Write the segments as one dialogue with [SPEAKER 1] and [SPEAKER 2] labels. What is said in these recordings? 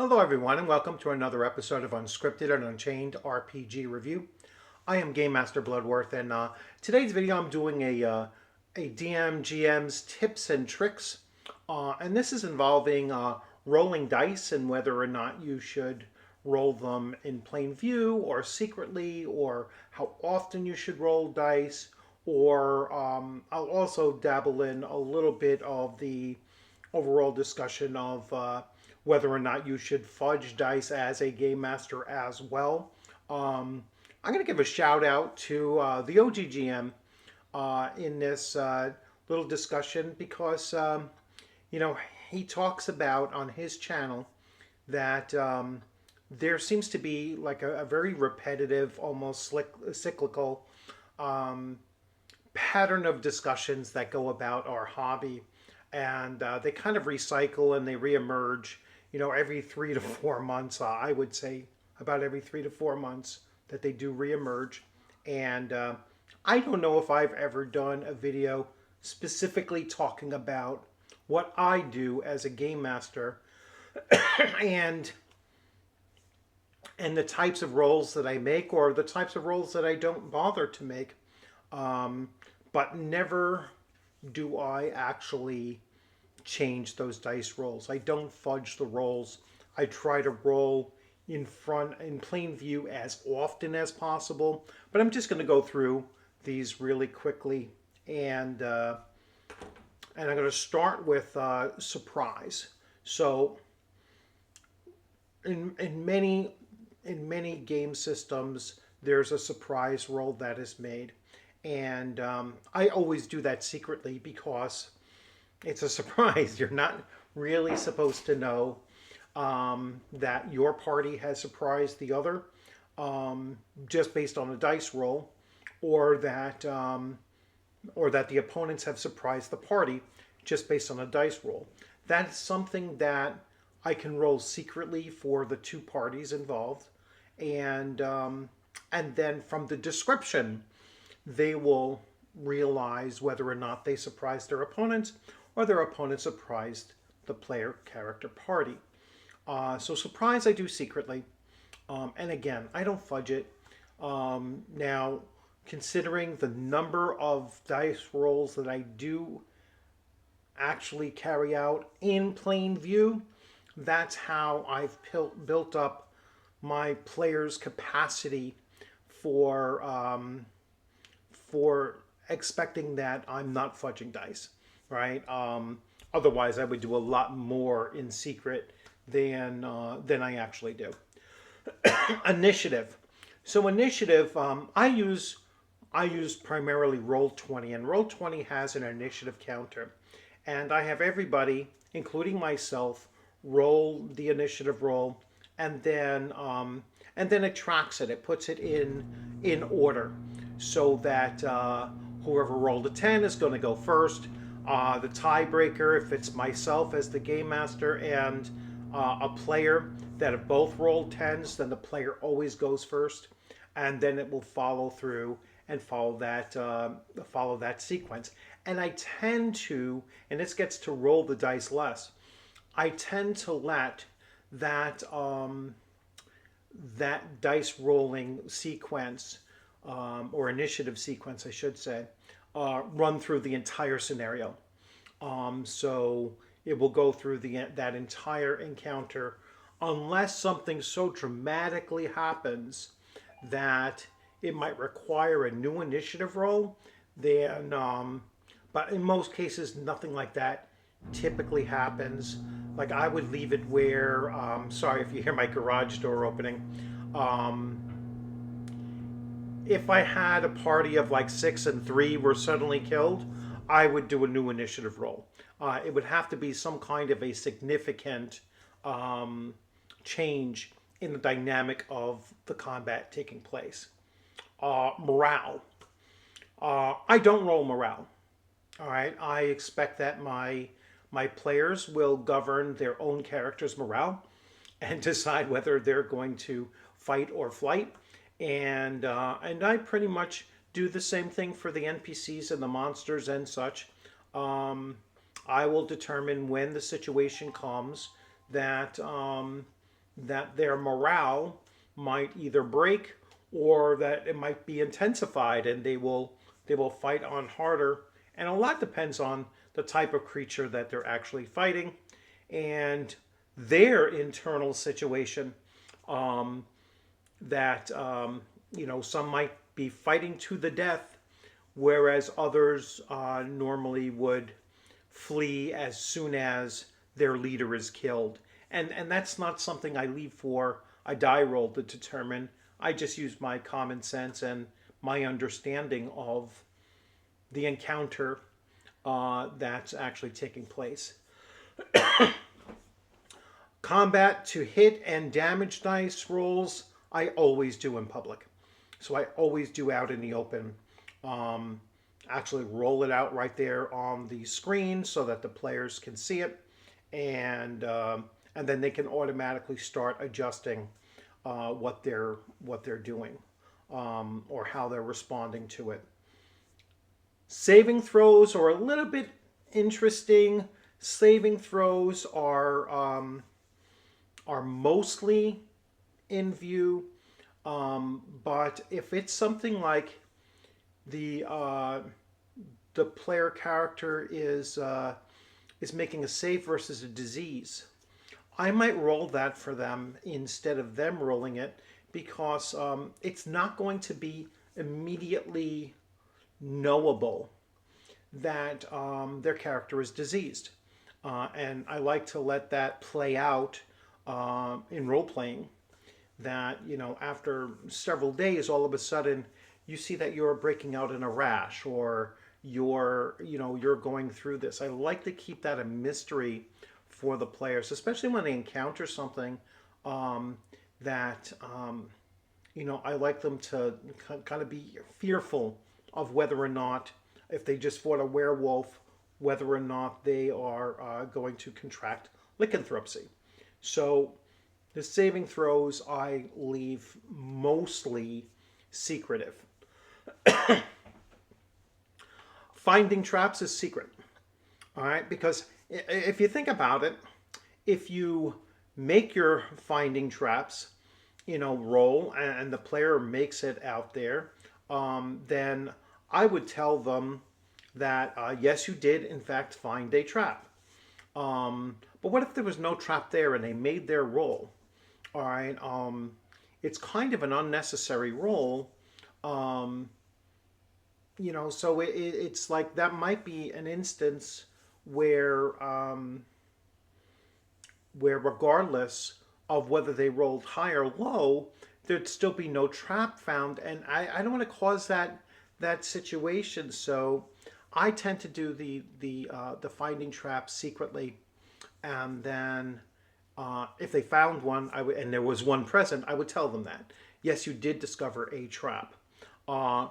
[SPEAKER 1] Hello everyone and welcome to another episode of Unscripted and Unchained RPG review. I am Game Master Bloodworth and today's video I'm doing a DM GM's tips and tricks and this is involving rolling dice and whether or not you should roll them in plain view or secretly, or how often you should roll dice, or I'll also dabble in a little bit of the overall discussion of whether or not you should fudge dice as a game master as well. I'm going to give a shout out to the OGGM in this little discussion because, you know, he talks about on his channel that there seems to be like a very repetitive, almost cyclical pattern of discussions that go about our hobby, and they kind of recycle and they reemerge. You know, every 3 to 4 months, I would say about every 3 to 4 months that they do reemerge. And I don't know if I've ever done a video specifically talking about what I do as a game master and the types of roles that I make or the types of roles that I don't bother to make. But never do I actually change those dice rolls. I don't fudge the rolls. I try to roll in plain view as often as possible. But I'm just going to go through these really quickly, and I'm going to start with surprise. So in many game systems, there's a surprise roll that is made. And I always do that secretly because it's a surprise. You're not really supposed to know that your party has surprised the other just based on a dice roll, or that the opponents have surprised the party just based on a dice roll. That's something that I can roll secretly for the two parties involved, and then from the description, they will realize whether or not they surprised their opponents or their opponent surprised the player character party. So surprise I do secretly. And again, I don't fudge it. Now, considering the number of dice rolls that I do actually carry out in plain view, that's how I've built up my players' capacity for expecting that I'm not fudging dice, right? Otherwise, I would do a lot more in secret than I actually do. Initiative. So initiative, I use primarily Roll20, and Roll20 has an initiative counter, and I have everybody, including myself, roll the initiative roll, and then it tracks it. It puts it in order, so that whoever rolled a 10 is going to go first. The tiebreaker, if it's myself as the game master and a player that have both rolled 10s, then the player always goes first, and then it will follow through and follow that sequence. And I tend to, and this gets to roll the dice less, I tend to let that that dice rolling sequence, or initiative sequence, I should say, run through the entire scenario. So it will go through that entire encounter, unless something so dramatically happens that it might require a new initiative roll. Then, but in most cases, nothing like that typically happens. Like, I would leave it where, sorry if you hear my garage door opening. If I had a party of like 6 and 3 were suddenly killed, I would do a new initiative roll. It would have to be some kind of a significant change in the dynamic of the combat taking place. Morale. I don't roll morale. All right. I expect that my players will govern their own character's morale and decide whether they're going to fight or flight. And I pretty much do the same thing for the NPCs and the monsters and such. I will determine when the situation comes that that their morale might either break or that it might be intensified and they will fight on harder. And a lot depends on the type of creature that they're actually fighting and their internal situation. Um, that some might be fighting to the death, whereas others normally would flee as soon as their leader is killed. And that's not something I leave for a die roll to determine. I just use my common sense and my understanding of the encounter that's actually taking place. Combat to hit and damage dice rolls, I always do in public. So I always do out in the open. Um, Actually, roll it out right there on the screen so that the players can see it, and then they can automatically start adjusting what they're doing or how they're responding to it. Saving throws are a little bit interesting. Saving throws are mostly in view, but if it's something like the uh, the player character is making a save versus a disease, I might roll that for them instead of them rolling it because it's not going to be immediately knowable that their character is diseased. And I like to let that play out in role playing. That after several days, all of a sudden, you see that you're breaking out in a rash, or you're going through this. I like to keep that a mystery for the players, especially when they encounter something um, that I like them to kind of be fearful of whether or not, if they just fought a werewolf, whether or not they are going to contract lycanthropy. So the saving throws I leave mostly secretive. Finding traps is secret. All right, because if you think about it, if you make your finding traps, roll, and the player makes it out there, then I would tell them that yes, you did in fact find a trap. But what if there was no trap there and they made their roll? All right, it's kind of an unnecessary roll. Um, so it's like that might be an instance where regardless of whether they rolled high or low, there'd still be no trap found, and I don't want to cause that situation. So I tend to do the finding traps secretly, and then if they found one, and there was one present, I would tell them that yes, you did discover a trap. Uh,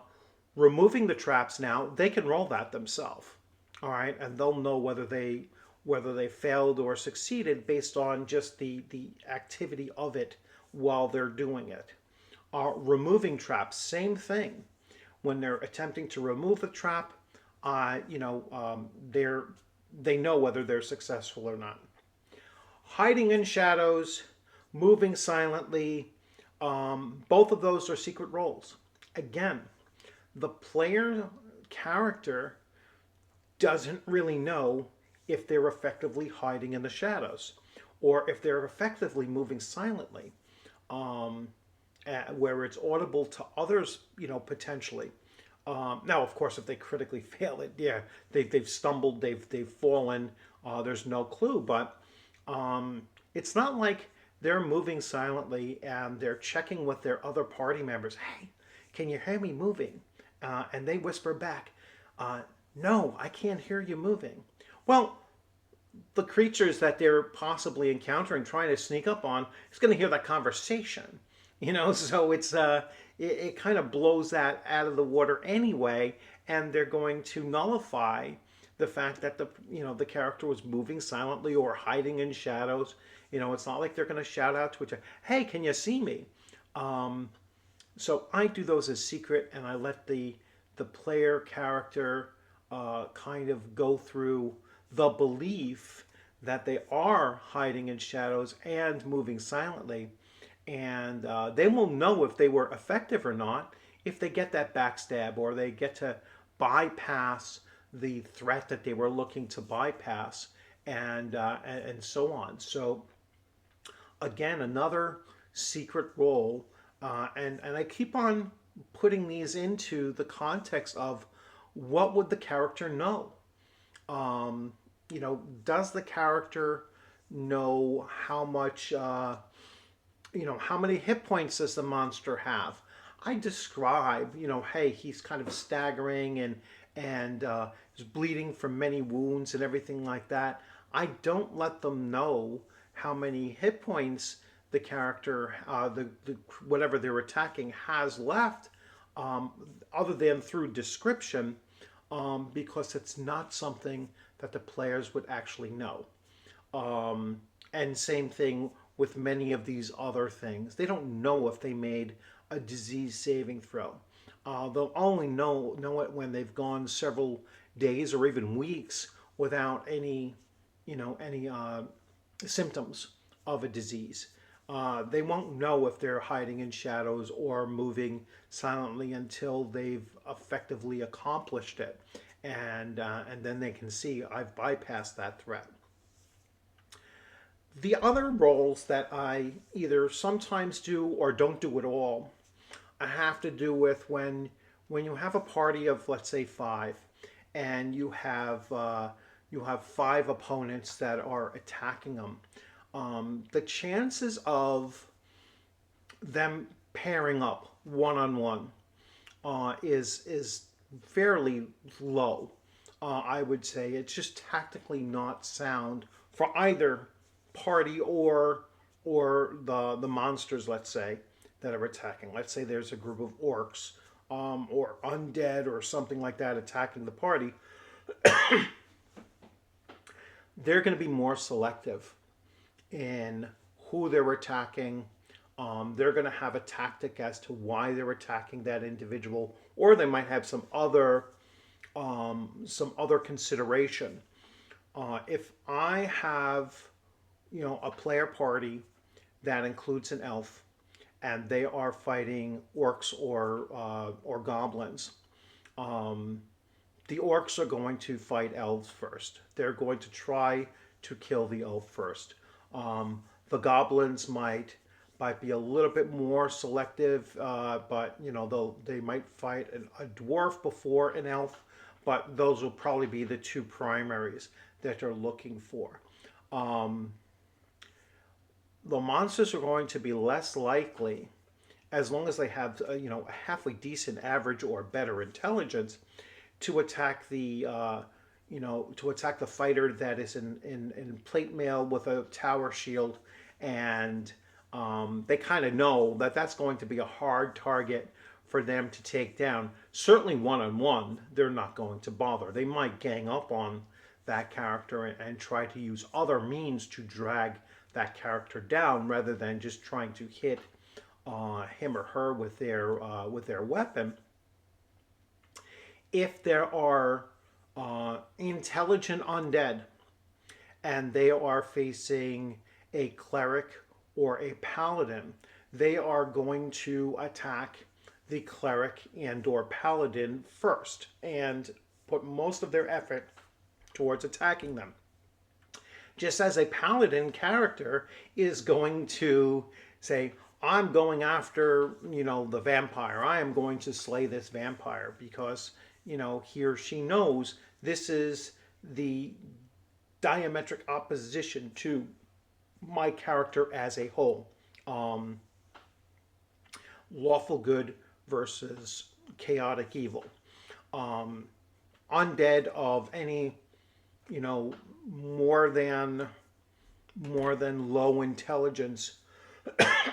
[SPEAKER 1] Removing the traps now, they can roll that themselves. All right, and they'll know whether they failed or succeeded based on just the activity of it while they're doing it. Removing traps, same thing. When they're attempting to remove the trap, they know whether they're successful or not. Hiding in shadows, moving silently, both of those are secret roles. Again, the player character doesn't really know if they're effectively hiding in the shadows or if they're effectively moving silently, um, where it's audible to others, potentially. Now, of course, if they critically fail it, yeah, they've stumbled, they've fallen. There's no clue, but it's not like they're moving silently and they're checking with their other party members. Hey, can you hear me moving? And they whisper back, no, I can't hear you moving. Well, the creatures that they're possibly encountering, trying to sneak up on, is going to hear that conversation. So it kind of blows that out of the water anyway, and they're going to nullify the fact that the character was moving silently or hiding in shadows. It's not like they're going to shout out to each other, "Hey, can you see me?" Um, so I do those as secret, and I let the player character kind of go through the belief that they are hiding in shadows and moving silently. And they will know if they were effective or not if they get that backstab or they get to bypass the threat that they were looking to bypass, and so on. So again, another secret role, and I keep on putting these into the context of what would the character know. Does the character know how much, how many hit points does the monster have? I describe, hey, he's kind of staggering and is bleeding from many wounds and everything like that. I don't let them know how many hit points the character, the whatever they're attacking, has left, um, other than through description, because it's not something that the players would actually know. And same thing with many of these other things. They don't know if they made a disease saving throw. They'll only know it when they've gone several days or even weeks without any symptoms of a disease. They won't know if they're hiding in shadows or moving silently until they've effectively accomplished it, and then they can see I've bypassed that threat. The other roles that I either sometimes do or don't do at all, I have to do with when you have a party of, let's say, five, and you have five opponents that are attacking them. The chances of them pairing up one on one is fairly low. I would say it's just tactically not sound for either party or the monsters. Let's say that are attacking. Let's say there's a group of orcs, or undead or something like that attacking the party. They're going to be more selective in who they're attacking. They're going to have a tactic as to why they're attacking that individual, or they might have some other consideration. If I have, a player party that includes an elf, and they are fighting orcs or goblins, the orcs are going to fight elves first. They're going to try to kill the elf first. The goblins might be a little bit more selective, but they might fight a dwarf before an elf, but those will probably be the two primaries that they're looking for. Um, the monsters are going to be less likely, as long as they have a halfway decent average or better intelligence, to attack the fighter that is in plate mail with a tower shield, and they kind of know that that's going to be a hard target for them to take down. Certainly one on one, they're not going to bother. They might gang up on that character and try to use other means to drag that character down rather than just trying to hit him or her with their weapon. If there are intelligent undead and they are facing a cleric or a paladin, they are going to attack the cleric and or paladin first and put most of their effort towards attacking them. Just as a paladin character is going to say, I'm going after, the vampire. I am going to slay this vampire because, he or she knows this is the diametric opposition to my character as a whole. Um, Lawful good versus chaotic evil. Um, Undead of any, you know, more than more than low intelligence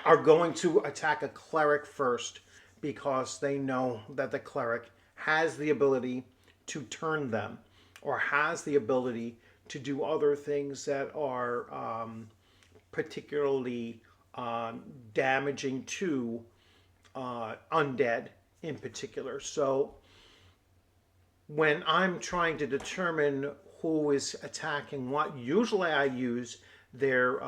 [SPEAKER 1] are going to attack a cleric first because they know that the cleric has the ability to turn them or has the ability to do other things that are particularly damaging to undead in particular. So when I'm trying to determine who is attacking what. Usually I use their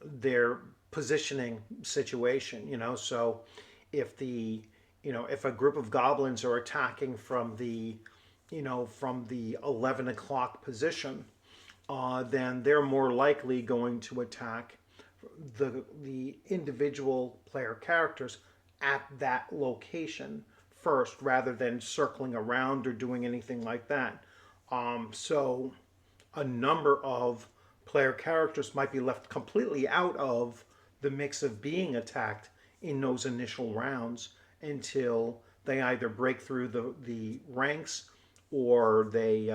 [SPEAKER 1] their positioning situation, so if the if a group of goblins are attacking from the from the 11 o'clock position, then they're more likely going to attack the individual player characters at that location first, rather than circling around or doing anything like that. So a number of player characters might be left completely out of the mix of being attacked in those initial rounds until they either break through the ranks, or they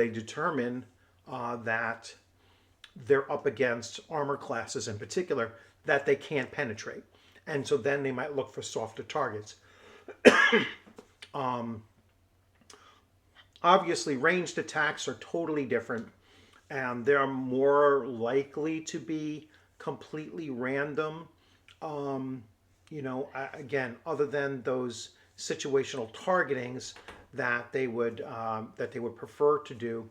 [SPEAKER 1] determine that they're up against armor classes in particular that they can't penetrate, and so then they might look for softer targets. Obviously, ranged attacks are totally different, and they're more likely to be completely random. Again, other than those situational targetings that they would prefer to do,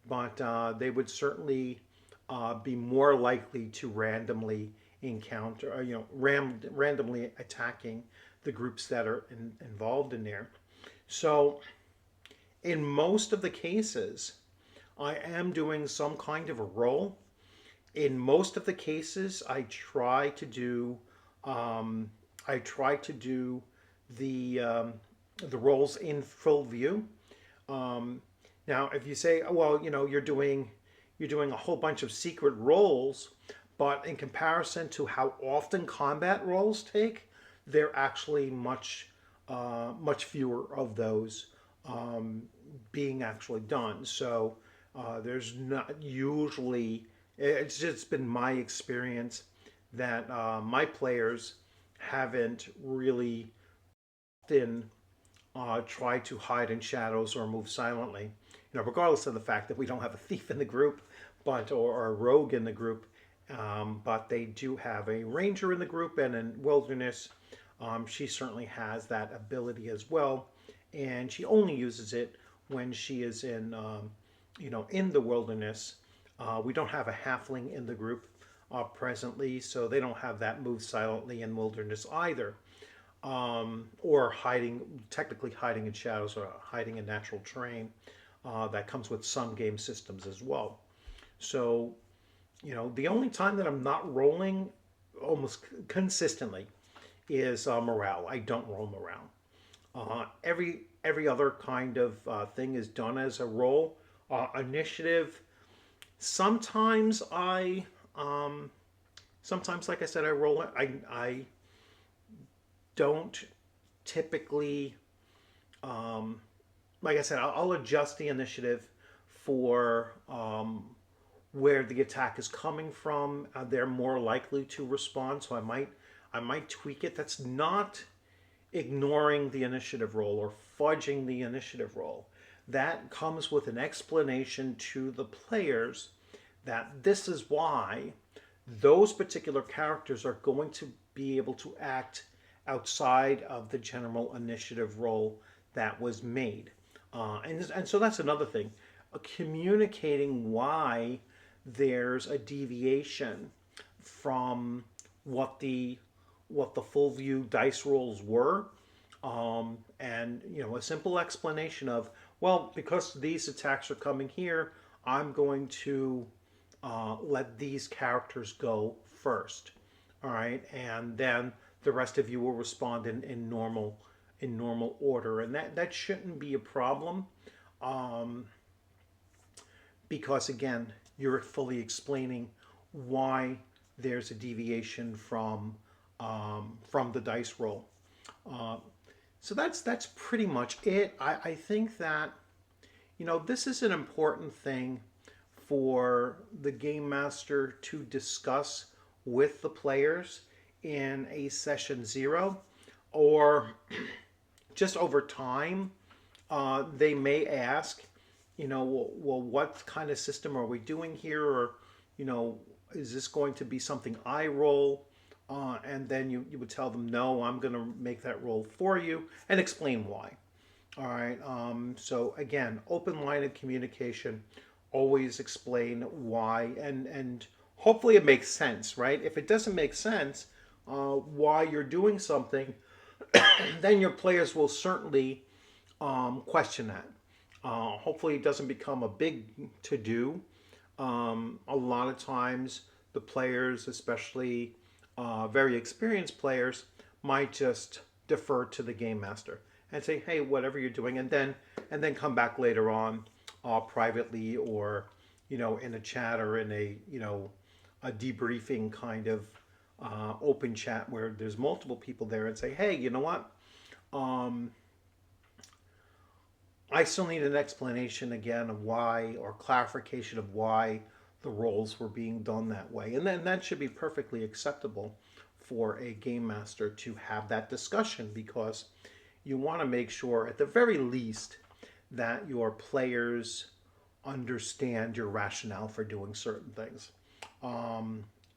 [SPEAKER 1] but they would certainly be more likely to randomly encounter, randomly attacking the groups that are involved in there. So, in most of the cases, I am doing some kind of a roll. In most of the cases, I try to do the rolls in full view. Um, Now, if you say, well, you're doing a whole bunch of secret rolls, but in comparison to how often combat rolls take, they're actually much fewer of those being actually done. So there's not usually. It's just been my experience that my players haven't really often try to hide in shadows or move silently. Regardless of the fact that we don't have a thief in the group, or a rogue in the group, but they do have a ranger in the group, and in wilderness, she certainly has that ability as well, and she only uses it when she is in the wilderness. We don't have a halfling in the group presently, so they don't have that move silently in wilderness either, or technically hiding in shadows or hiding in natural terrain. That comes with some game systems as well. So, the only time that I'm not rolling almost consistently is morale. I don't roll morale. Every other kind of thing is done as a roll. Initiative. Sometimes sometimes, like I said, I roll it. I don't typically, like I said, I'll adjust the initiative for where the attack is coming from. They're more likely to respond, so I might tweak it. That's not ignoring the initiative roll or fudging the initiative roll. That comes with an explanation to the players that this is why those particular characters are going to be able to act outside of the general initiative roll that was made. And so that's another thing. Communicating why there's a deviation from what the full view dice rolls were, and a simple explanation of, well, because these attacks are coming here, I'm going to let these characters go first. All right, and then the rest of you will respond in normal order, and that shouldn't be a problem, um, because again, you're fully explaining why there's a deviation from the dice roll. Uh, so that's pretty much it. I think that this is an important thing for the game master to discuss with the players in a session zero, or just over time. They may ask, well, what kind of system are we doing here? Or, is this going to be something I roll? And then you would tell them, no, I'm going to make that roll for you, and explain why. All right. So again, open line of communication. Always explain why, and hopefully it makes sense, right? If it doesn't make sense, why you're doing something, then your players will certainly question that. Hopefully, it doesn't become a big to do. A lot of times, the players, especially very experienced players, might just defer to the game master and say, "Hey, whatever you're doing," and then come back later on, privately, or in a chat, or in a a debriefing kind of open chat where there's multiple people there, and say, "Hey, you know what? Um, I still need an explanation again of why, or clarification of why the roles were being done that way." And then that should be perfectly acceptable for a game master to have that discussion, because you want to make sure, at the very least, that your players understand your rationale for doing certain things.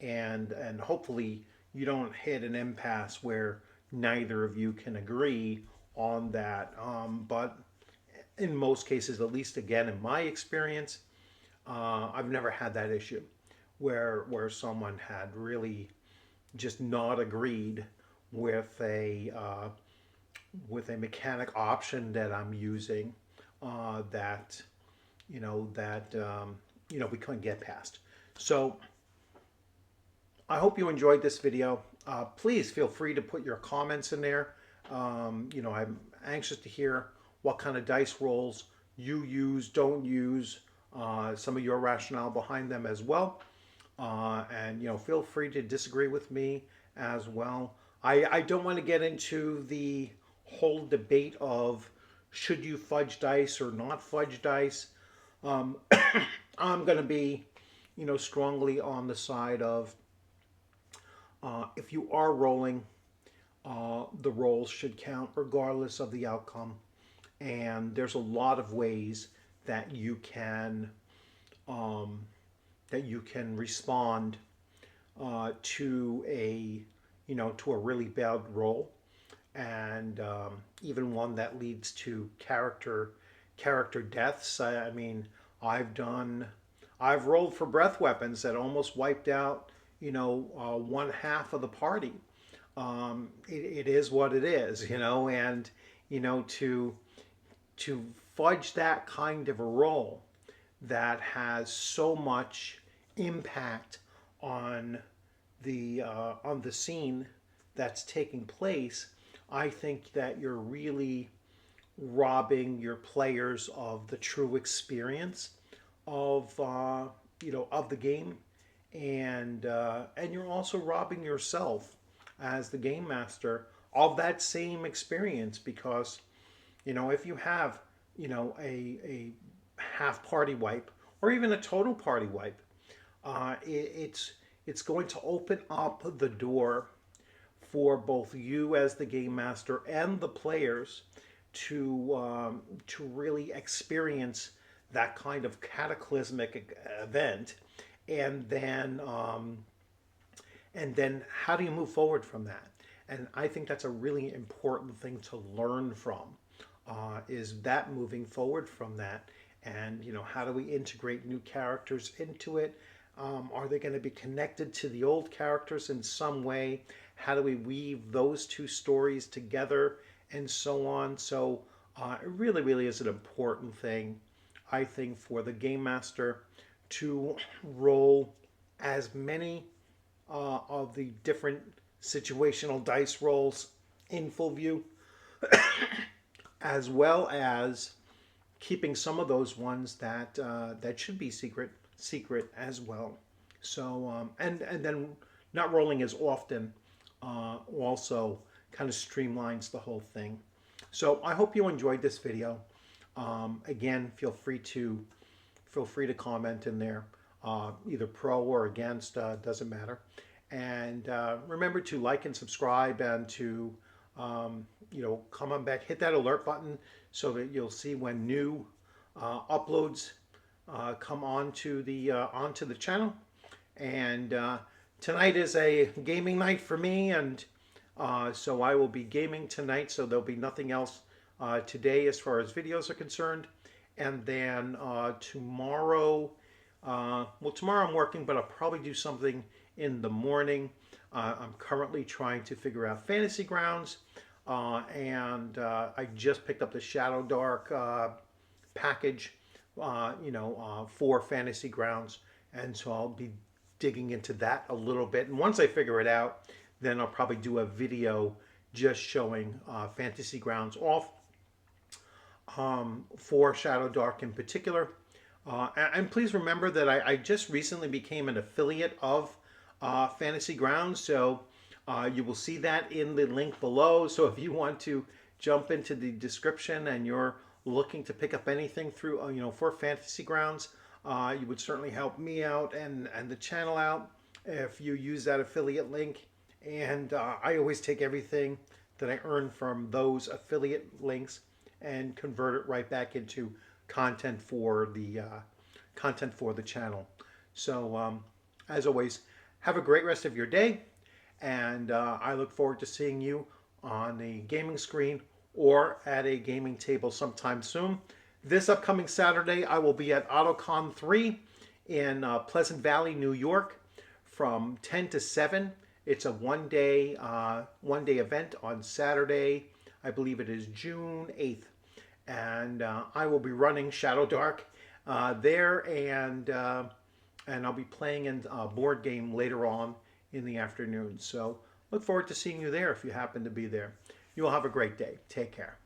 [SPEAKER 1] And hopefully you don't hit an impasse where neither of you can agree on that. But in most cases, at least again in my experience, I've never had that issue where someone had really just not agreed with a mechanic option that I'm using, that we couldn't get past. So I hope you enjoyed this video. Please feel free to put your comments in there. I'm anxious to hear what kind of dice rolls you use, don't use, some of your rationale behind them as well. And feel free to disagree with me as well. I don't want to get into the whole debate of should you fudge dice or not fudge dice. Um, I'm going to be, strongly on the side of, if you are rolling, the rolls should count regardless of the outcome. And there's a lot of ways that um, you can respond to a really bad roll, and even one that leads to character deaths. I mean, I've done I've rolled for breath weapons that almost wiped out one half of the party. It is what it is, and to fudge that kind of a roll that has so much impact on the scene that's taking place. I think that you're really robbing your players of the true experience of of the game, and you're also robbing yourself as the game master of that same experience, because if you have a half party wipe, or even a total party wipe, it's going to open up the door for both you as the game master and the players to really experience that kind of cataclysmic event. And then um, and then how do you move forward from that? And I think that's a really important thing to learn from, is that moving forward from that. And how do we integrate new characters into it? Are they going to be connected to the old characters in some way? How do we weave those two stories together, and so on? So it really, really is an important thing, I think, for the game master to roll as many of the different situational dice rolls in full view, as well as keeping some of those ones that should be secret as well. So and then not rolling as often also kind of streamlines the whole thing. So I hope you enjoyed this video. Again, feel free to comment in there, either pro or against, doesn't matter. And remember to like and subscribe, and to come on back, hit that alert button so that you'll see when new uploads come onto the channel. And tonight is a gaming night for me, and so I will be gaming tonight. So there'll be nothing else today as far as videos are concerned. And then tomorrow, well, tomorrow I'm working, but I'll probably do something in the morning. I'm currently trying to figure out Fantasy Grounds, and I just picked up the Shadow Dark package, for Fantasy Grounds, and so I'll be digging into that a little bit. And once I figure it out, then I'll probably do a video just showing Fantasy Grounds off, for Shadow Dark in particular. And please remember that I just recently became an affiliate of Fantasy Grounds, so you will see that in the link below. So if you want to jump into the description and you're looking to pick up anything through, for Fantasy Grounds, you would certainly help me out and the channel out if you use that affiliate link. And I always take everything that I earn from those affiliate links and convert it right back into content for the channel. So as always, have a great rest of your day, and I look forward to seeing you on the gaming screen or at a gaming table sometime soon. This upcoming Saturday, I will be at AutoCon 3 in Pleasant Valley, New York, from 10 to 7. It's a one-day event on Saturday. I believe it is June 8th. And I will be running Shadow Dark there, and I'll be playing in a board game later on in the afternoon. So look forward to seeing you there if you happen to be there. You all have a great day. Take care.